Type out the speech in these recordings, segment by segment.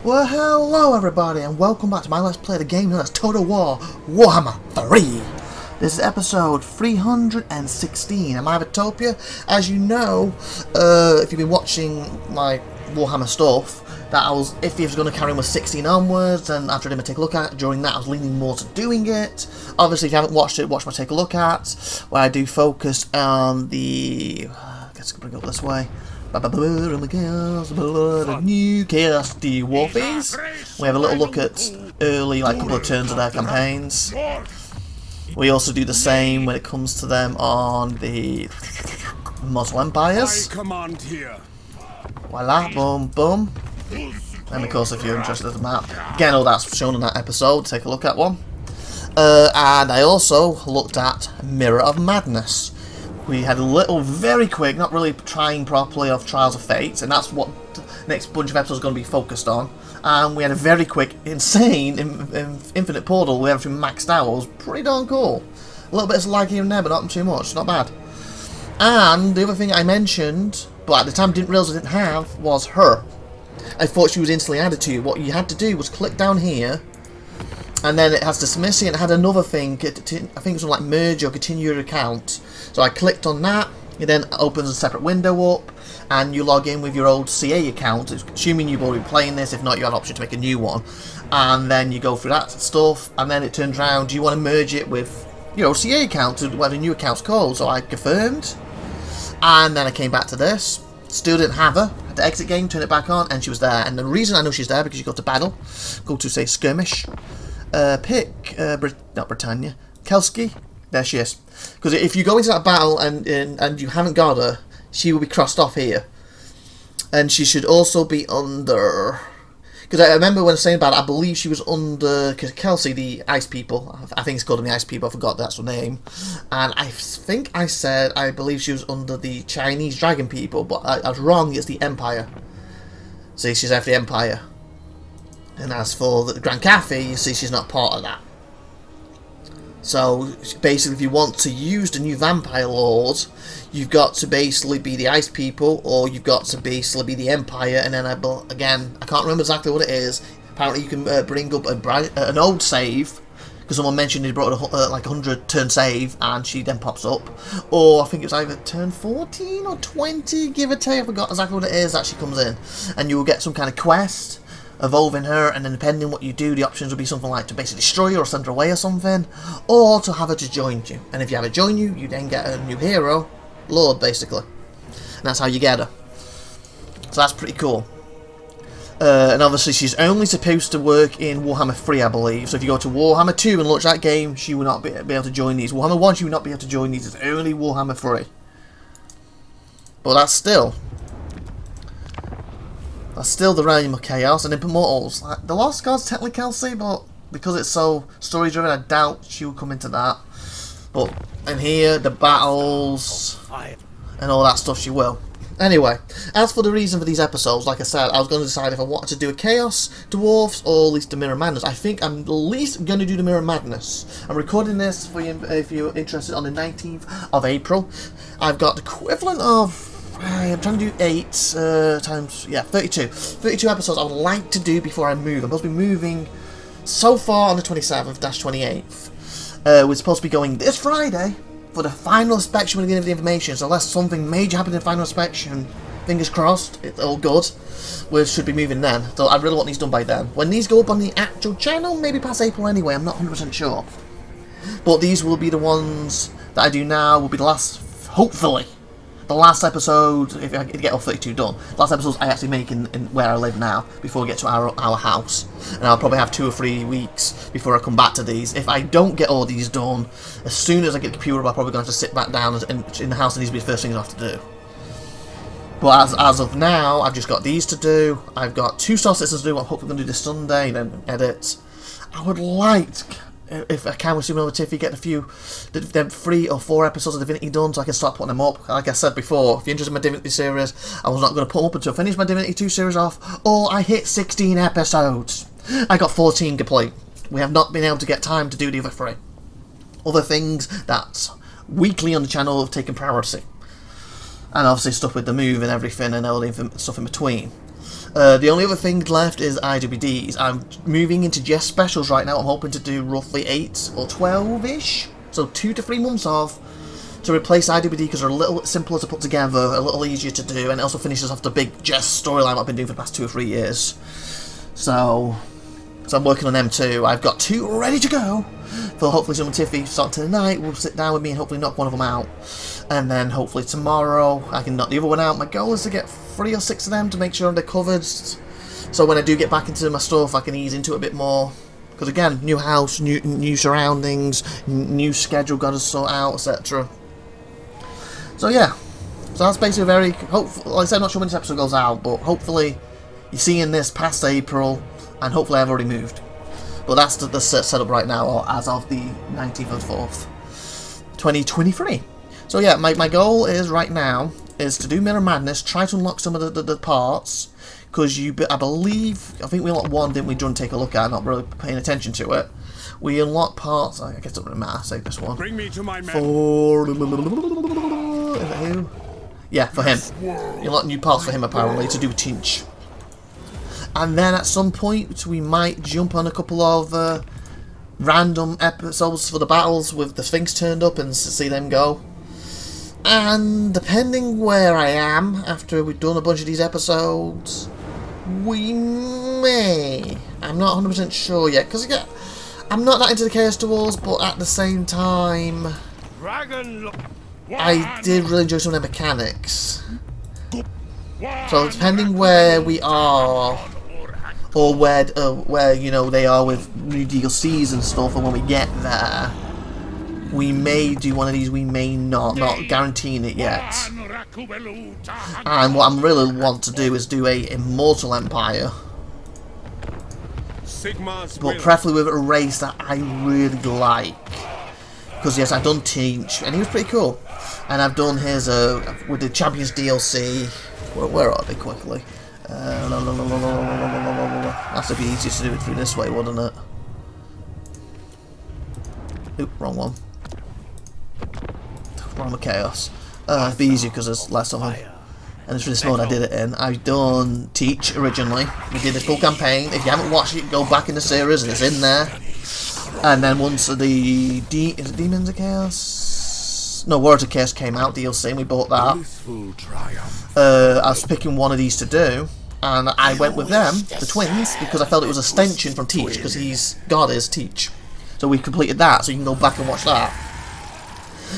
Well, hello everybody, and welcome back to my Let's Play the game known as Total War Warhammer 3. This is episode 316. I'm IVATOPIA. As you know, if you've been watching my Warhammer stuff, that I was, if he was going to carry on with 16 onwards, and after I did my take a look at it, during that I was leaning more to doing it. Obviously, if you haven't watched it, watch my take a look at, where I do focus on the... let's bring it up this way. New Chaos the Warfies. We have a little look at early, couple of turns of their campaigns. We also do the same when it comes to them on the Muslim Empires. Voila, boom, boom. And of course, if you're interested in the map, again, all that's shown in that episode. Take a look at one. And I also looked at Mirror of Madness. We had a little, very quick, not really trying properly, of Trials of Fate, and that's what the next bunch of episodes are going to be focused on. And we had a very quick, insane, Infinite Portal with everything maxed out. It was pretty darn cool. A little bit of lag here and there, but not too much, not bad. And the other thing I mentioned, but at the time didn't realise I didn't have, was her. I thought she was instantly added to you. What you had to do was click down here, and then it has dismissing, and it had another thing, I think it was like merge or continue your account. So I clicked on that, it then opens a separate window up, and you log in with your old CA account, assuming you've already been playing this. If not, you have an option to make a new one. And then you go through that stuff, and then it turns around, do you want to merge it with your old CA account, to whatever the new account's called. So I confirmed, and then I came back to this, still didn't have her, had to exit game, turn it back on, and she was there. And the reason I know she's there, because you go to battle, go to, say, skirmish, pick, not Britannia, Kelsey. There she is. Because if you go into that battle and you haven't got her, she will be crossed off here. And she should also be under... Because I remember when I was saying about it, I believe she was under Kelsey, the Ice People. I think it's called them the Ice People, I forgot that's her name. And I think I said I believe she was under the Chinese Dragon People, but I was wrong, it's the Empire. See, she's after the Empire. And as for the Grand Cathay, you see she's not part of that. So, basically, if you want to use the new Vampire Lord, you've got to basically be the Ice People, or you've got to basically be the Empire, and then, again, I can't remember exactly what it is. Apparently, you can bring up an old save, because someone mentioned he brought like a 100-turn save, and she then pops up. Or, I think it was either turn 14 or 20, give or take, I forgot exactly what it is, that she comes in. And you will get some kind of quest evolving her, and then depending on what you do, the options will be something like to basically destroy her or send her away or something, or to have her to join you. And if you have her join you, you then get a new hero, Lord, basically. And that's how you get her. So that's pretty cool. And obviously she's only supposed to work in Warhammer 3, I believe. So if you go to Warhammer 2 and launch that game, she will not be able to join these. Warhammer 1, she will not be able to join these. It's only Warhammer 3. But that's still the realm of chaos and immortals. Like, the Lost Gods technically Kelsey, but because it's so story driven, I doubt she will come into that. But in here, the battles and all that stuff, she will. Anyway, as for the reason for these episodes, like I said, I was going to decide if I wanted to do a Chaos Dwarfs or at least the Mirror Madness. I think I'm at least going to do the Mirror Madness. I'm recording this for you if you're interested on the 19th of April. I've got the equivalent of... I'm trying to do 8 times, yeah, 32. 32 episodes I would like to do before I move. I'm supposed to be moving so far on the 27th-28th. We're supposed to be going this Friday for the final inspection when we give the information. So unless something major happens in the final inspection, fingers crossed, it's all good, we should be moving then. So I really want these done by then. When these go up on the actual channel, maybe past April anyway, I'm not 100% sure. But these will be the ones that I do now, will be the last, hopefully, the last episode, if I get all 32 done, last episodes I actually make in where I live now, before we get to our house. And I'll probably have 2 or 3 weeks before I come back to these. If I don't get all these done, as soon as I get the computer, I'm probably going to have to sit back down in the house, and these will be the first things I have to do. But as of now, I've just got these to do. I've got 2 Star Systems to do, I'm hopefully going to do this Sunday, then edit. I would like... if I can, with Super Tiffy, get a few, them 3 or 4 episodes of Divinity done, so I can start putting them up. Like I said before, if you're interested in my Divinity series, I was not going to put them up until I finish my Divinity 2 series off, or I hit 16 episodes. I got 14 complete. We have not been able to get time to do the other 3. Other things that weekly on the channel have taken priority. And obviously stuff with the move and everything, and all the stuff in between. The only other thing left is IWDs. I'm moving into just specials right now. I'm hoping to do roughly 8 or 12-ish. So 2 to 3 months off to replace IWD because they're a little simpler to put together, a little easier to do, and it also finishes off the big Jess storyline I've been doing for the past 2 or 3 years. So I'm working on them too. I've got 2 ready to go. So hopefully someone Tiffy start tonight will sit down with me and hopefully knock one of them out. And then hopefully tomorrow I can knock the other one out. My goal is to get 3 or 6 of them to make sure they're covered. So when I do get back into my stuff I can ease into it a bit more. Because again, new house, new surroundings, new schedule got to sort out, etc. So yeah. So that's basically very hopeful. Like I said, I'm not sure when this episode goes out, but hopefully you're seeing this past April, and hopefully I've already moved. But that's the setup right now, or as of the 19th of the 4th, 2023. So yeah, my goal is right now is to do Mirror Madness, try to unlock some of the parts, because I think we unlocked one, didn't we, John? Take a look at, not really paying attention to it. We unlock parts, I guess it doesn't really matter, save this one. Bring me to my men. For... Is it who? Yeah, for him. You unlock new parts for him apparently, to do Tinch. And then at some point we might jump on a couple of random episodes for the battles with the Sphinx turned up and see them go. And depending where I am after we've done a bunch of these episodes, we may. I'm not 100% sure yet, because again, I'm not that into the Chaos Duels, but at the same time, I did really enjoy some of their mechanics. So depending where we are, or where you know they are with new DLCs and stuff, and when we get there, we may do one of these, we may not guaranteeing it yet. And what I really want to do is do a Immortal Empire, but preferably with a race that I really like. Because yes, I've done Teach, and he was pretty cool. And I've done his with the Champions DLC. Where are they quickly? That's would be easiest to do it through this way, wouldn't it? Oop, wrong one. Wrong with Chaos. It'd be easier because there's less of them. And it's for this mode I did it in. I've done Teach originally. We did this full campaign. If you haven't watched it, go back in the series and it's in there. And then once the is it Demons of Chaos? No, Words of Chaos came out, DLC, and we bought that. I was picking one of these to do, and I went with them, the twins, because I felt it was a extension from Teach, because God is Teach. So we completed that, so you can go back and watch that.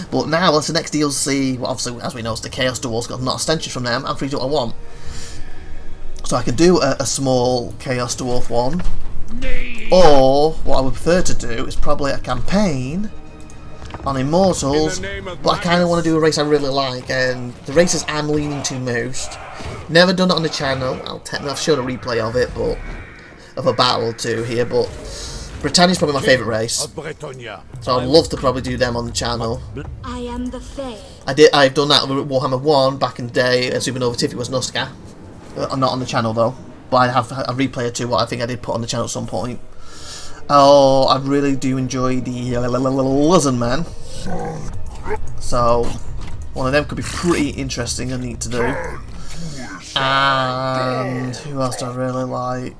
But now, what's the next DLC? Well, obviously, as we know, it's the Chaos Duels, got not extensions from them. I'm free to do what I want. So I can do a small Chaos Dwarf one, or what I would prefer to do is probably a campaign on Immortals, but I kind of want to do a race I really like, and the races I'm leaning to most. Never done it on the channel. I've showed a replay of it, but of a battle or two here. But Britannia's probably my favourite race, so I'd love to probably do them on the channel. I am the Fae. I've done that with Warhammer 1 back in the day, and Supernova Tiffy was Nuska. I'm not on the channel though, but I have a replay or two what I think I did put on the channel at some point. Oh, I really do enjoy the Lizard Man. So, one of them could be pretty interesting and neat to do. And who else do I really like?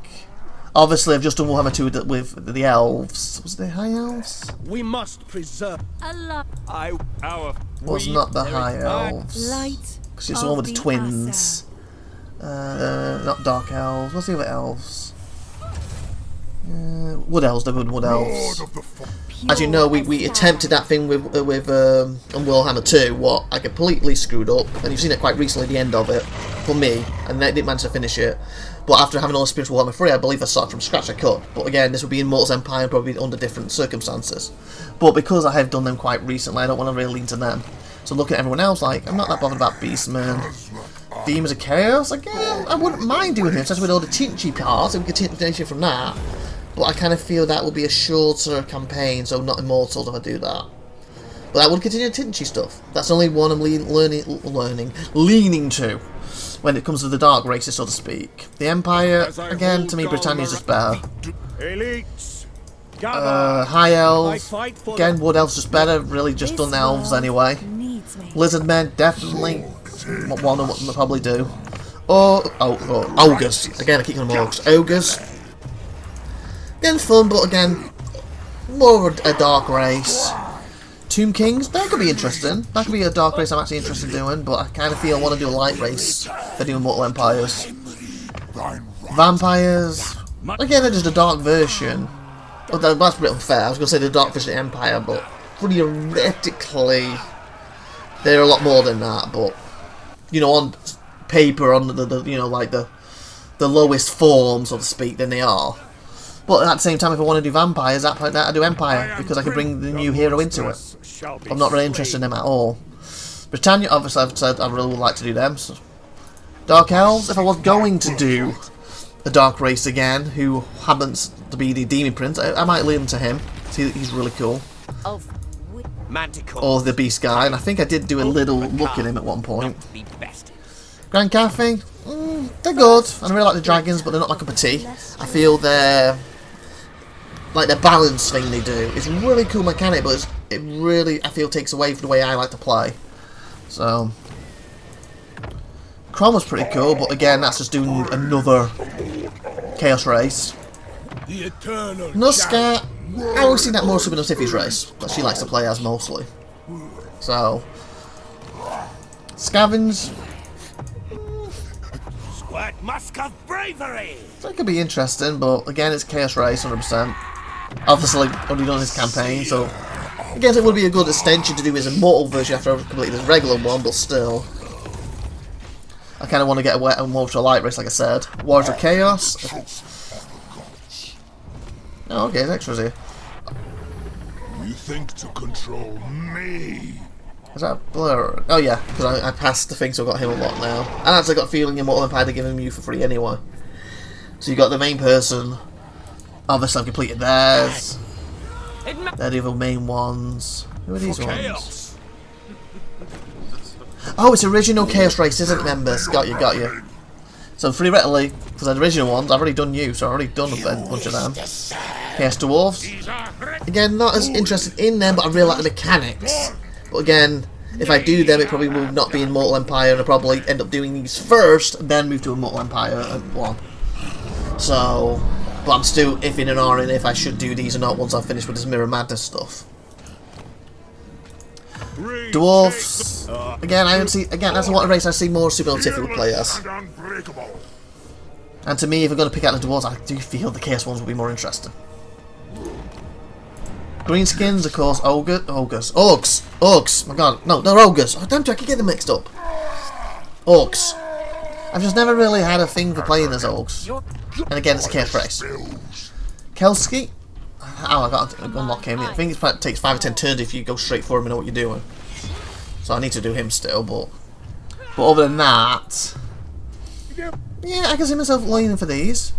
Obviously, I've just done Warhammer 2 with the elves. Was it the High Elves? We must preserve. Was not the High Elves. Because it's the one with the twins. Not Dark Elves. What's the other elves? Wood Elves, the Wood Elves. As you know, we attempted that thing with Warhammer 2, what I completely screwed up, and you've seen it quite recently, the end of it, for me, and I didn't manage to finish it. But after having all the experience with Warhammer 3, I believe I started from scratch, I could. But again, this would be in Immortals Empire, probably under different circumstances. But because I have done them quite recently, I don't want to really lean to them. So looking at everyone else, like, I'm not that bothered about Beastman. Demons of Chaos, again, I wouldn't mind doing this, especially with all the Tinchy parts, and we could continue from that. But I kind of feel that would be a shorter campaign, so not Immortals if I do that. But I would continue the Tinchy stuff. That's the only one I'm leaning to when it comes to the dark races, so to speak. The Empire, again, to me, Britannia's just better. High Elves, again, Wood Elves just better. Really just done Elves anyway. Lizard Men, definitely one of what they'll probably do. Ogres. Again, I keep calling them Ogres. Ogres. Again, fun, but again, more of a dark race. Tomb Kings, that could be interesting. That could be a dark race I'm actually interested in doing, but I kind of feel I want to do a light race for doing Mortal Empires. Vampires, again, they're just a dark version. Oh, that's a bit unfair. I was going to say the dark version of Empire, but theoretically, they're a lot more than that. But you know, on paper, on the you know, like the lowest form, so to speak, than they are. But at the same time, if I want to do vampires, at that point I do Empire, because I can bring the new hero into it. I'm not really interested in them at all. Britannia, obviously I've said I really would like to do them. So. Dark Elves, if I was going to do a Dark Race again, who happens to be the Demon Prince, I might lead him to him. See, he's really cool. Or the Beast guy, and I think I did do a little look at him at one point. Grand Cafe, they're good, and I really like the dragons, but they're not my cup of tea. I feel they're like the balance thing they do. It's a really cool mechanic, but it really, I feel, takes away from the way I like to play. So, Chrome was pretty cool, but again, that's just doing another Chaos race. Nusca, I always see that more Super Tiffy's race, that she likes to play as mostly. So, Scavenge. Musk of bravery. That could be interesting, but again, it's Chaos Race, 100%. Obviously, only done this campaign, so I guess it would be a good extension to do his immortal version after I've completed his regular one, but still. I kind of want to get away more to a light race, like I said. Wars of Chaos. Oh, okay, there's extras here. You think to control me? Is that Blur? Oh yeah, because I passed the thing, so I got him a lot now. And I actually got a feeling Immortal Empire to give him you for free anyway. So you got the main person. Obviously I've completed theirs. They're the other main ones. Who are these ones? Oh, it's original Chaos Race, isn't it, members? Got you, got you. So theoretically, because the original ones, I've already done you, so I've already done a bunch of them. Chaos Dwarves. Again, not as interested in them, but I really like the mechanics. But again, if I do them, it probably will not be in Mortal Empire, and I'll probably end up doing these first, and then move to a Mortal Empire one. So, but I'm still iffing and ahhing if I should do these or not once I've finished with this Mirror Madness stuff. Dwarfs. Again, I don't see. Again, that's what race I see more Super Tiffy play as. And to me, if I'm going to pick out the dwarves, I do feel the Chaos ones will be more interesting. Greenskins, of course, Orcs. My god, no, they're ogres. Oh, damn it, I can get them mixed up. Orcs. I've just never really had a thing for playing as orcs. And again, it's a Chaos race. Kelski. Oh, I got to unlock him. I think it takes 5 or 10 turns if you go straight for him and know what you're doing. So I need to do him still, but other than that, yeah, I can see myself leaning for these.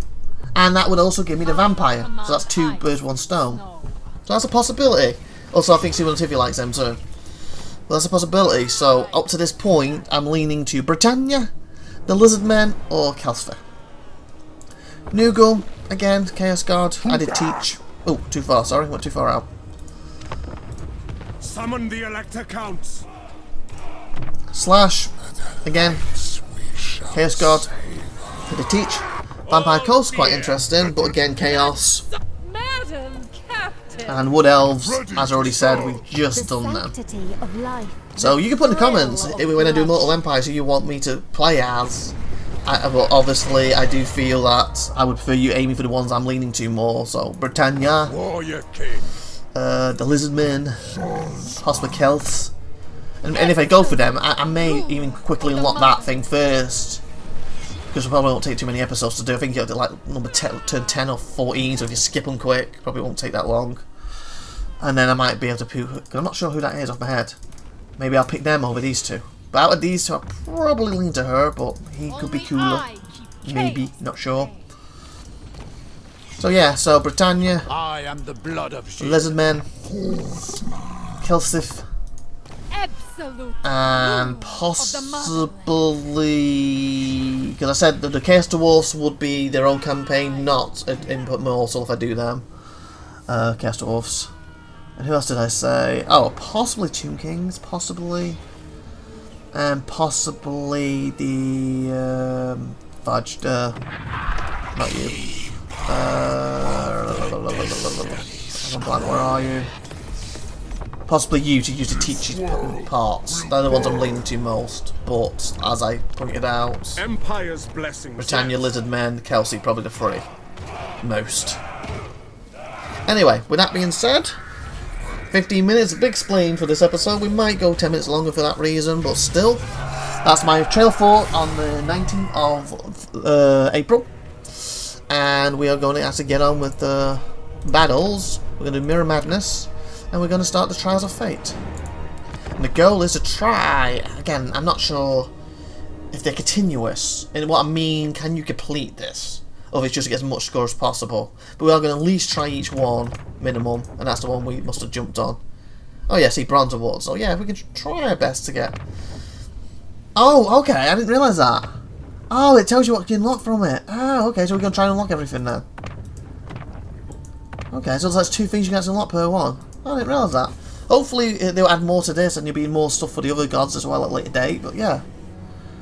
And that would also give me the vampire. So that's 2 birds, 1 stone. So that's a possibility. Also, I think Super Tiffy likes them too. But that's a possibility. So up to this point, I'm leaning to Britannia, the Lizardmen, or Kelspher. Noogle, again, Chaos Guard. I did teach. Oh, too far, sorry. Went too far out. Summon the Elector Counts. Slash, again, Chaos Guard. I did teach. Vampire Coast, quite interesting, but again, Chaos. And Wood Elves, as I already said, we've just done them. So you can put in the comments when I do Mortal Empires who you want me to play as. But obviously, I do feel that I would prefer you aiming for the ones I'm leaning to more. So Britannia, the Lizardmen, Hospital Celts, and if I go for them, I may even quickly unlock that thing first. Because it probably won't take too many episodes to do. I think you have to like number 10, turn 10 or 14, so if you skip them quick, probably won't take that long. And then I might be able to because I'm not sure who that is off my head. Maybe I'll pick them over these two. But out of these two, I'll probably lean to her, but he could be cooler. Maybe, not sure. So yeah, so Britannia, I am the blood of Lizardmen, Kelsif, and possibly, because I said that the Chaos Dwarfs would be their own campaign, not an input morsel if I do them. Chaos Dwarfs. And who else did I say? Oh, possibly Tomb Kings, possibly. And possibly the fudge. Not you. I'm blank. Where are you? Possibly you to use the teacher's parts. They're the ones I'm leaning to most. But as I pointed out, Empire's blessings. Britannia, Lizard Men, Kelsey, probably the three most. Anyway, with that being said, 15 minutes, a big explain for this episode. We might go 10 minutes longer for that reason, but still, that's my trailer for on the 19th of April. And we are going to have to get on with the battles. We're going to do Mirror Madness, and we're going to start the Trials of Fate. And the goal is to try, again, I'm not sure if they're continuous. And what I mean, can you complete this? Or if it's just to get as much score as possible. But we are going to at least try each one, minimum, and that's the one we must have jumped on. Oh yeah, see, Bronze Awards. So yeah, we can try our best to get... Oh, okay, I didn't realise that. Oh, it tells you what you can unlock from it. Oh, okay, so we're going to try and unlock everything then. Okay, so that's 2 things you can unlock per one. Oh, I didn't realise that. Hopefully they'll add more to this and there'll be more stuff for the other gods as well at a later date, but yeah.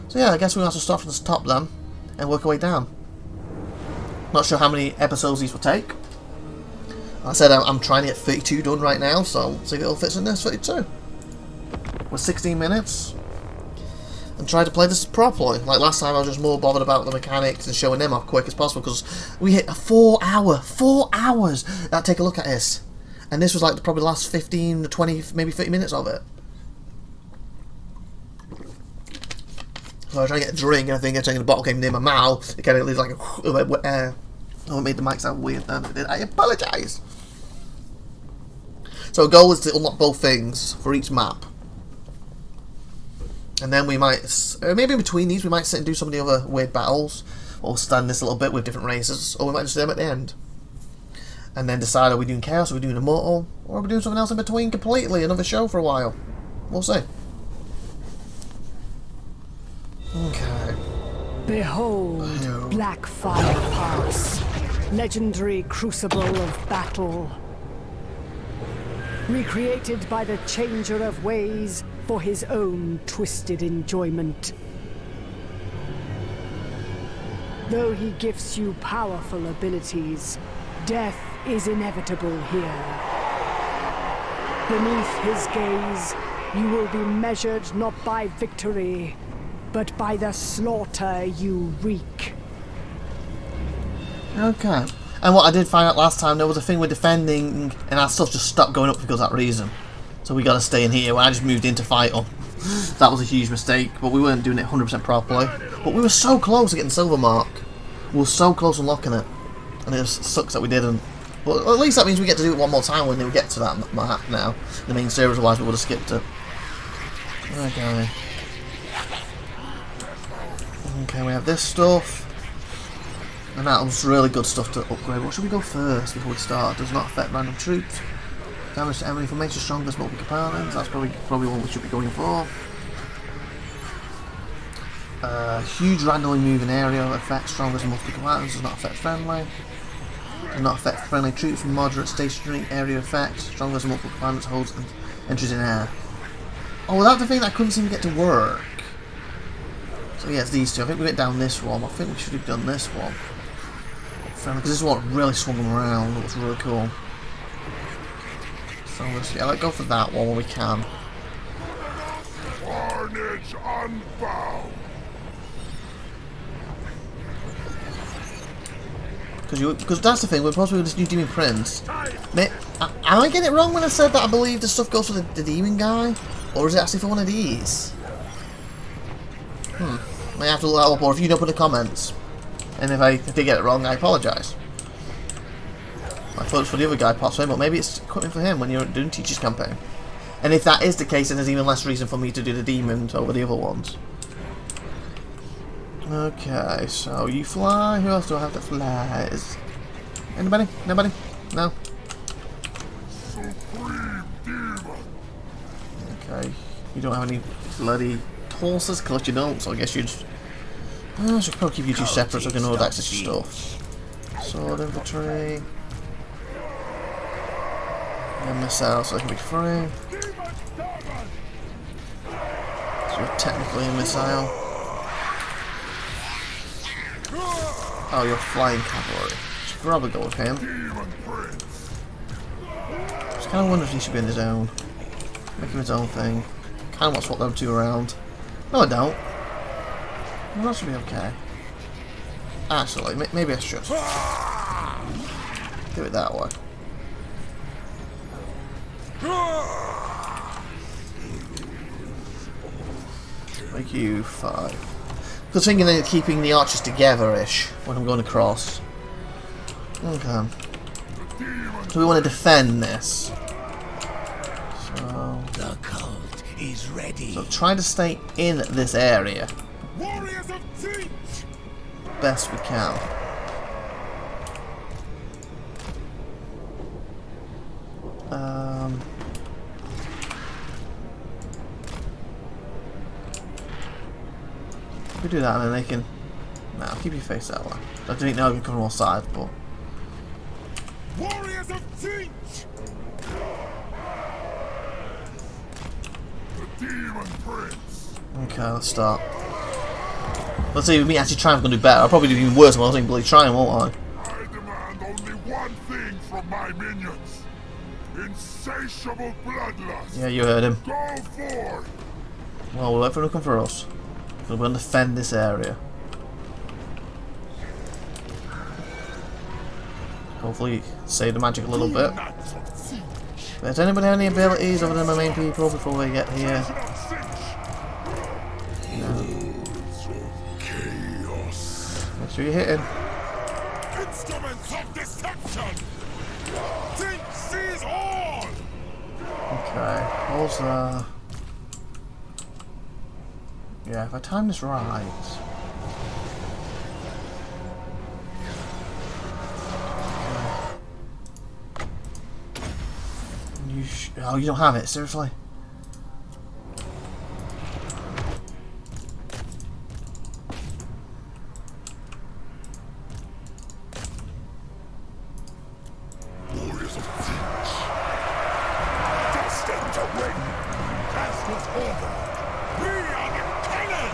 So yeah, I guess we're going to have to start from the top then and work our way down. Not sure how many episodes these will take. Like I said, I'm trying to get 32 done right now, so see if it all fits in this 32. With 16 minutes. And try to play this properly. Like last time I was just more bothered about the mechanics and showing them off quick as possible because we hit a 4 hours! Now take a look at this. And this was like probably the last 15 to 20, maybe 30 minutes of it. So I was trying to get a drink and I think the bottle came near my mouth. It kind of leaves like a air. Oh, it made the mic sound weird then. I apologise. So the goal is to unlock both things for each map. And then we might, maybe in between these, we might sit and do some of the other weird battles. Or stand this a little bit with different races. Or we might just do them at the end. And then decide, are we doing Chaos, are we doing Immortal? Or are we doing something else in between completely? Another show for a while. We'll see. Okay. Behold, Black Fire Pass, legendary crucible of battle. Recreated by the Changer of Ways for his own twisted enjoyment. Though he gives you powerful abilities, death is inevitable here. Beneath his gaze, you will be measured not by victory, but by the slaughter you wreak. Okay. And what I did find out last time, there was a thing with defending, and our stuff just stopped going up because of that reason. So we got to stay in here. I just moved in to fight them. That was a huge mistake, but we weren't doing it 100% properly. But we were so close to getting Silver Mark. We were so close to unlocking it. And it just sucks that we didn't. But at least that means we get to do it one more time when we get to that map now. The main series, otherwise we would have skipped it. Okay. Okay, we have this stuff. And that was really good stuff to upgrade. What should we go first before we start? Does not affect random troops. Damage to enemy formation, strongest multiple components. That's probably one we should be going for. Huge randomly moving area effect, strongest multiple components. Does not affect friendly. Does not affect friendly troops. Moderate stationary area effect. Strongest multiple components holds entries in air. Oh, without the thing that couldn't seem to get to work. So yeah, it's these two. I think we went down this one. I think we should have done this one. Because this is what really swung them around. It was really cool. So yeah, let's go for that one when we can. Carnage unbound. Because that's the thing, we're supposed to be this new Demon Prince. Am I getting it wrong when I said that I believe this stuff goes for the demon guy? Or is it actually for one of these? Might have to look that up, or if you know, put in the comments. And if I did get it wrong, I apologise. I thought it was for the other guy possibly, but maybe it's equipment for him when you're doing Teacher's Campaign. And if that is the case, then there's even less reason for me to do the demons over the other ones. Okay, so you fly. Who else do I have that flies? Anybody? Nobody? No? Okay, you don't have any bloody horses? Of course you don't, so I guess you'd... I should probably keep you two separate so I can hold access to stuff. Sword infantry. And missile so I can be free. So You're technically a missile. Oh, you're flying cavalry. Should probably go with him. Just kind of wonder if he should be in his own. Make him his own thing. Kind of want to swap them two around. No, I don't. Well, that should be okay. Actually, maybe I should. Do it that way. Make you 5. Because thinking of keeping the archers together-ish when I'm going across. Okay. So we want to defend this. So The cult is ready. So try to stay in this area. Warriors of Teach! Best we can. We do that and then they can... Nah, keep your face that way. I don't know if you can come on all sides, but... Warriors of Teach! The Demon Prince. Okay, let's start. Let's see if me actually trying, I'm going to do better. I'll probably do even worse when I was bloody trying, won't I? I demand only one thing from my minions. Insatiable bloodlust. Yeah, you heard him. Go forth. Well, we'll wait for him to come for us. We're going to defend this area. Hopefully save the magic a little bit. Does anybody have any abilities other than my main people before we get here? No. Make sure you're hitting. Instruments of deception! Teach sees all! Okay, hold there. Yeah, if I time this right. Oh, you don't have it, seriously? Warriors of Teach. Destined to win! As was ordered! We are the cannon!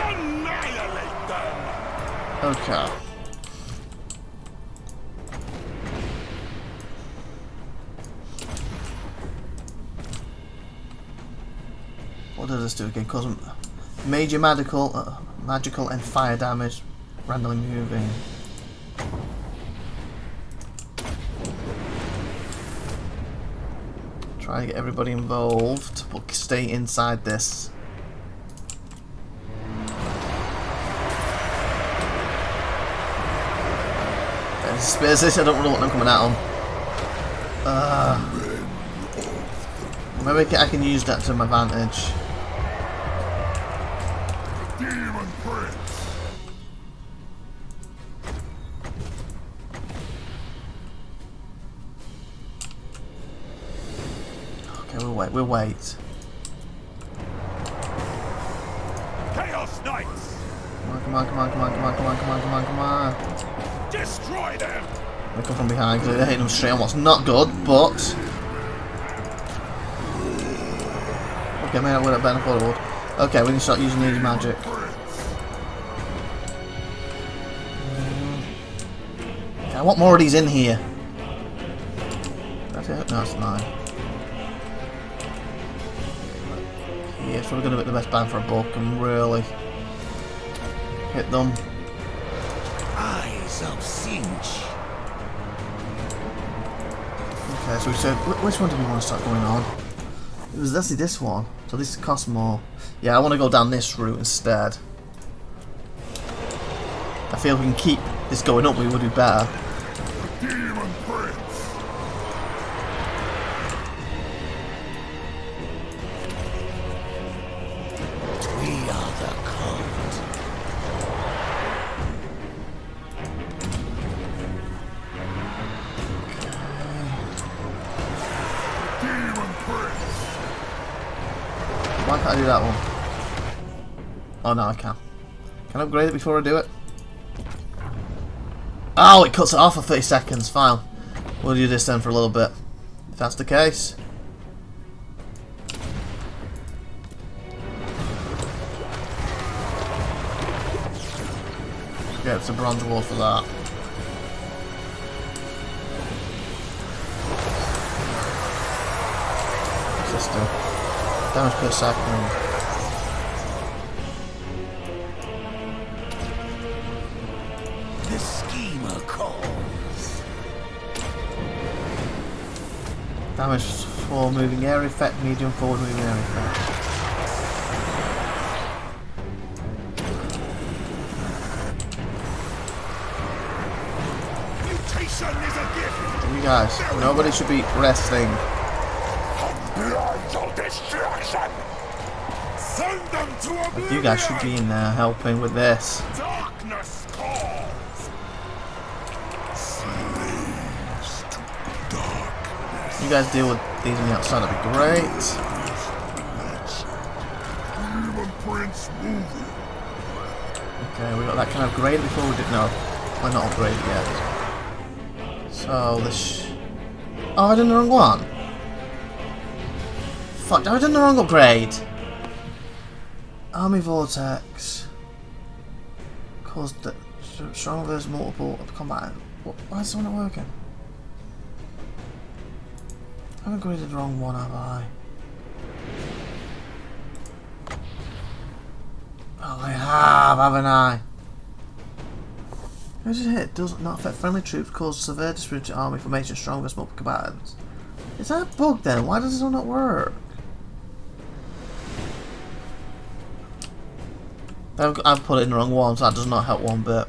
Annihilate them! Okay. What does this do again? Cause major magical and fire damage, randomly moving. Try to get everybody involved, but stay inside this. Spares this, I don't really want them coming at them. Maybe I can use that to my advantage. The Demon Prince. Okay, we'll wait. Chaos Knights! Come on. Destroy them! They come from behind because they're hitting them straight on, what's not good, but... Okay, maybe I would have been forward. Okay, we can start using these magic. Okay, I want more of these in here. That's it? No, it's 9. Yeah, so we're going to get the best bang for a buck and really hit them. Eyes of Sinch! Okay, so we said, which one do we want to start going on? It was actually this one, so this costs more. Yeah, I want to go down this route instead. I feel if we can keep this going up, we will do better. The Demon Prince. We are the cult. Demon Prince. Why can't I do that one? Oh no, I can. Can I upgrade it before I do it? Oh, it cuts it off for 30 seconds. Fine. We'll do this then for a little bit. If that's the case. Yeah, it's a bronze award for that. System. Damage per second. The schemer calls. Damage for moving area effect, medium forward moving area effect. Mutation is a gift. You guys, nobody should be resting. Blind of destruction! Send them to oblivion. You guys should be in there helping with this. Darkness calls. Slaves to darkness. You guys deal with these on the outside, that'd be great. Demon Prince moving. Okay, we got that kind of upgrade before we did. No, we're not upgraded yet. So this. Oh, I did the wrong one. Fuck! I did the wrong upgrade. Army Vortex. Caused the strong versus multiple combat. Why is this one not working? I've upgraded the wrong one, have I? Oh, I have, haven't I? Who's it hit? Does not affect friendly troops, cause severe dispute to army formation, strong versus multiple combatants. Is that a bug then? Why does this one not work? I've put it in the wrong one, so that does not help one bit.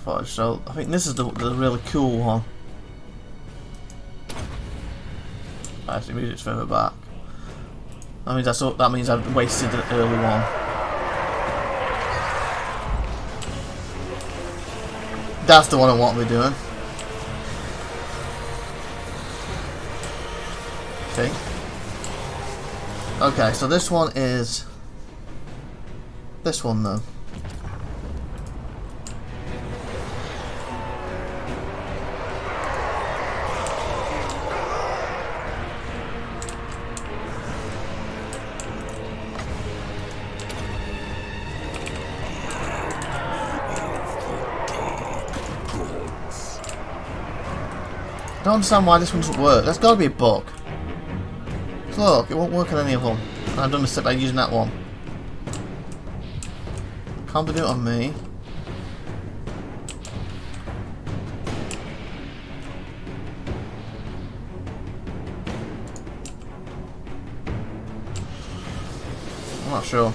Fudge, so I think this is the really cool one. Actually, music's further back. That means I've wasted the early one. That's the one I want to be doing. Okay. Okay, so this one is this one though. I don't understand why this one doesn't work. There's got to be a bug. Look, it won't work on any of them. I've done a mistake by using that one. Can't do it on me. I'm not sure.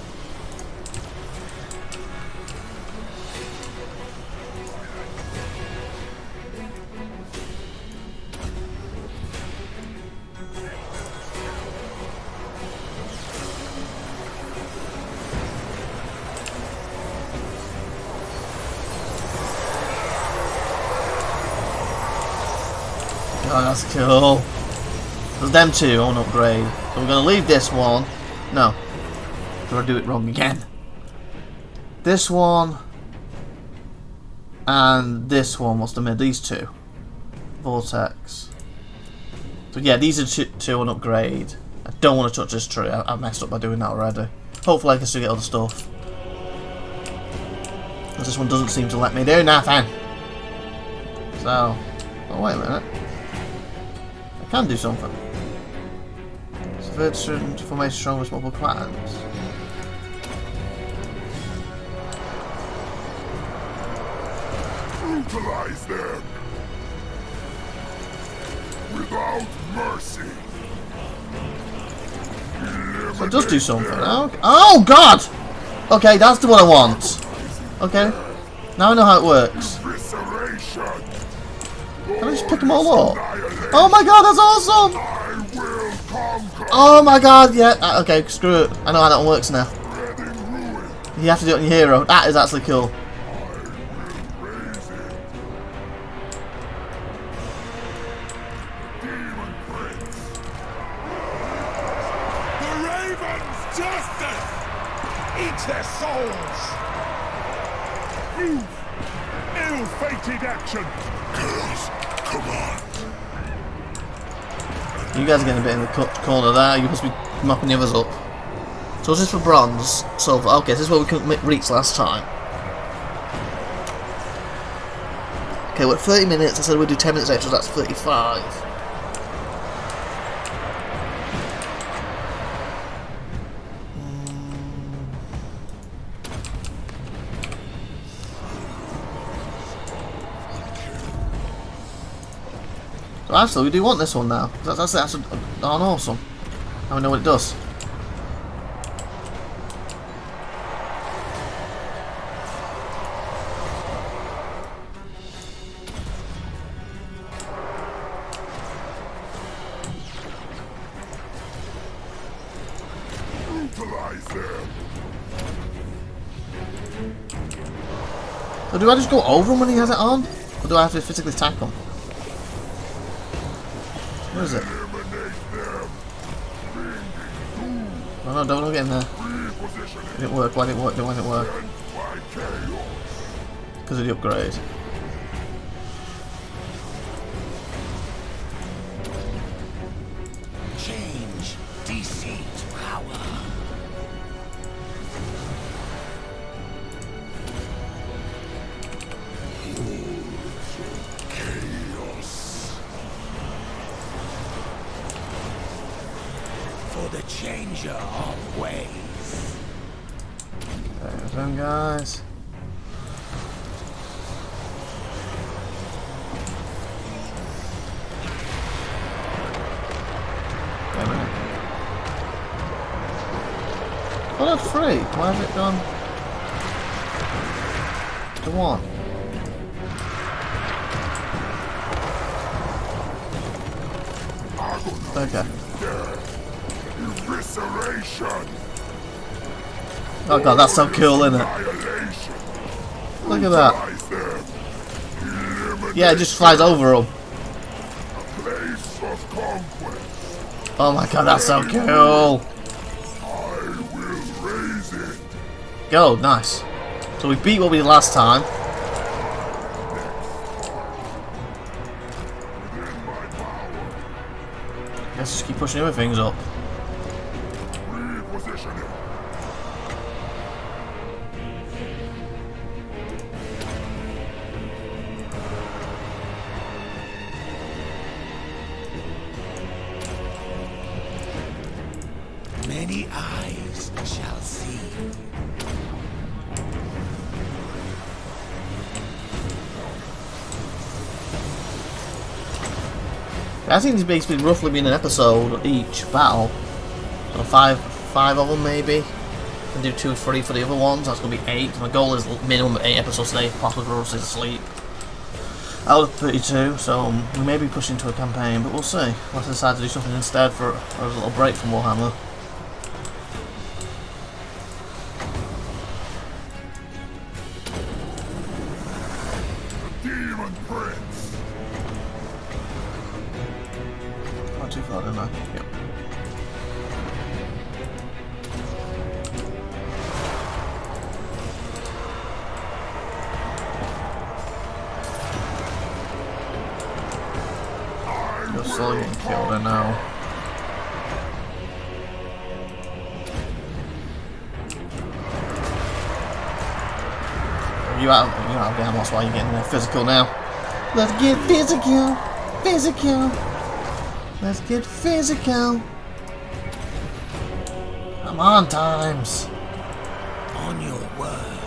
Oh, that's cool. There's them two on upgrade. So we're going to leave this one. No. Did I do it wrong again? This one. And this one. What's the mid? These two. Vortex. So yeah, these are two on upgrade. I don't want to touch this tree. I messed up by doing that already. Hopefully I can still get other stuff. Because this one doesn't seem to let me do nothing. So. Oh, wait a minute. I can do something. Severe student formation strong with multiple combatants. Brutalize them without mercy. So it does do something. Oh god! Okay, that's the one I want. Okay. Now I know how it works. Evisceration. Can I just pick them all up? Oh my god, that's awesome! I will conquer. Oh my god, yeah. Okay, screw it. I know how that one works now. Spreading ruin. You have to do it on your hero. That is actually cool. I will raise it. Demon Prince. The Raven's justice. Eat their souls. Move. Ill-fated action. Chaos, come on. You guys are getting a bit in the corner there. You must be mopping the others up. So this is for bronze, silver. Okay, this is what we couldn't reach last time. Okay, we're at 30 minutes. I said we'd do 10 minutes extra, so that's 35. So actually, we do want this one now. That's darn awesome. Now we know what it does. So do I just go over him when he has it on? Or do I have to physically tackle him? Where is it? Oh no, don't get in there. It didn't work. Why didn't it work? Why didn't it work? Because of the upgrade. Change DC's power. For the changer of ways. There's them guys. Wait a minute. Oh, that's free. Why has it gone to 1? Okay. Evisceration. Oh god, that's so cool, isn't it? Annihilation. Look at that. Brutalize them. Eliminate Yeah, it just flies over them. a place of conquest. Oh my god, that's so cool. I will raise it. Go, nice. So we beat what we did last time. Within my power. Let's just keep pushing other things up. Repositioning. Many eyes shall see. I think these basically roughly been an episode each battle. So five of them maybe. And do 2 or 3 for the other ones. That's gonna be 8. My goal is minimum 8 episodes today, possibly for us to sleep. Out of 32, so we may be pushing to a campaign, but we'll see. Unless I decide to do something instead for a little break from Warhammer. Demon Prince. Not too far, didn't I? Yep. You're slowly getting killed, I know. You out of ammo, that's why you're getting physical now. Let's get physical! Physical! Let's get physical! Come on, Times! On your word.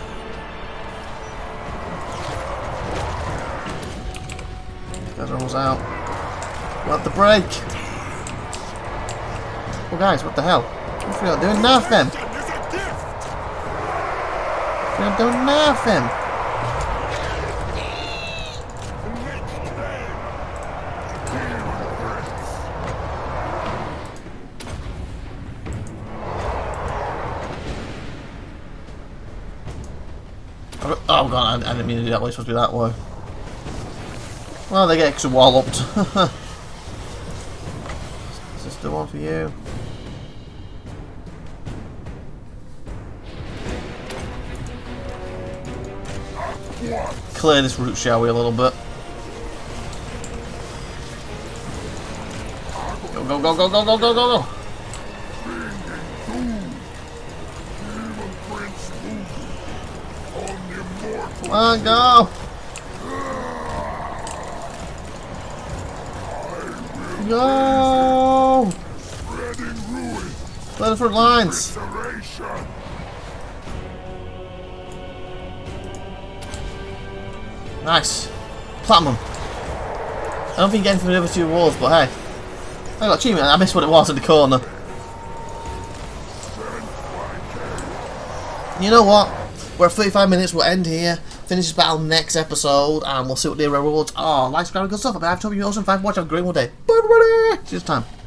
Guys are almost out. Got the break! Oh guys, what the hell? We're not doing nothing! We're not doing nothing! Oh god, I didn't mean to do that way, it's supposed to be that way. Well, they get extra walloped. Is this the one for you? Clear this route, shall we, a little bit? Go, go, go, go, go, go, go, go, go! Come on, go! Go! Spreading ruin. Play the front lines. Restoration. Nice. Platinum. I don't think you get anything for the other two walls, but hey. I got achievement. I missed what it was in the corner. You know what? We're at 35 minutes. We'll end here. Finish this battle next episode, and we'll see what the rewards are. Like, subscribe, and good stuff. I've been IVATOPIA. You're awesome. Thanks for watching. Have a great one day. Bye, everybody. See you next time.